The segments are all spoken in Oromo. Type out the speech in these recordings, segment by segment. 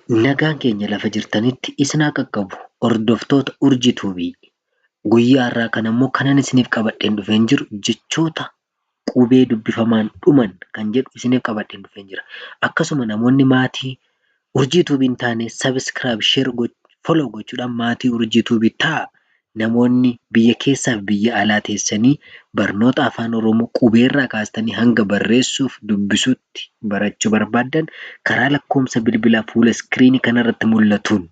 Nagaan keenya lafa jirtanitti isin haa qaqqabu. Hordoftoota Urjii Tuubii. Guyyaa har'aa kana immoo kanan isiniif qabadheen dhufeen jiru jechoota qubee dubbifamaan dhuman kan jedhu isiniif qabadheen dhufeen jira. Akkasuma namoonni maatii Urjii Tuubii hin taane sabiskiraayib, sheer, foloo gochuudhaan maatii Urjii Tuubii ta'a. Namoonni biyya keessaa fi biyya alaa teessanii barnoota afaan Oromoo qubeerraa kaastanii hanga barreessuuf dubbisuutti barachuu barbaaddan karaa lakkoofsa bilbilaa fuula iskiriinii kanarratti mul'atuun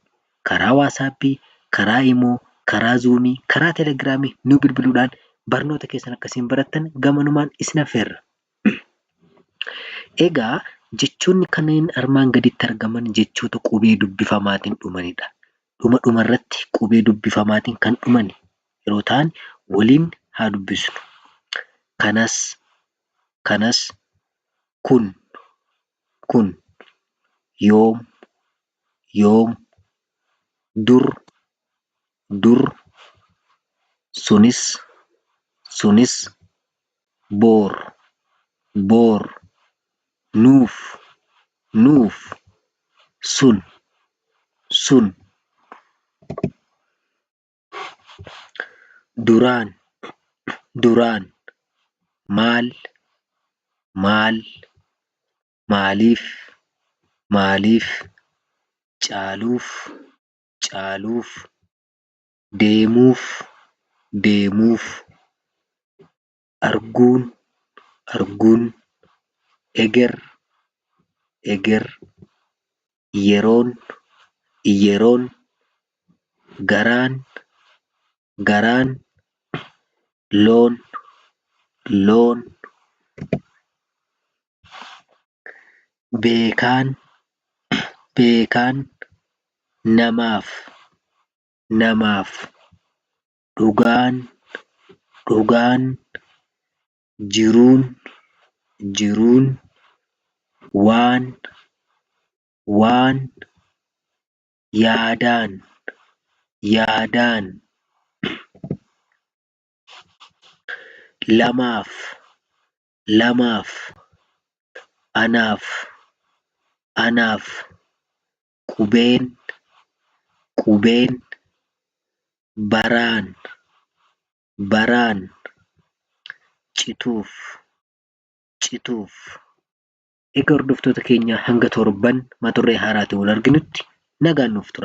karaa waasaappii, karaa imoo, karaa zuumii, karaa telegiraamii nu bilbiluudhaan barnoota keessan akkasiin barattan gamanumaan isin affeerra. Egaa jechoonni kanneen armaan gaditti argaman jechoota qubee dubbifamaatiin dhumanidha. Dhumarratti qubee dubbifamaatiin kan dhuman yeroo ta'an waliin haa dubbisnu. Kanas, kun, yoom, dur, sunis, boor, nuuf, sun. Duraan, maaliif, caaluuf, deemuuf, arguun, eger, yeroon, garaan, loon, beekaan, namaaf, dhugaan, jiruun, waan, yaadaan, lamaaf, anaaf, qubeen, baraan, cituuf. Egaa hordoftoota keenya hanga torban mata duree haaraatiin wal arginutti nagaan nuuf tura.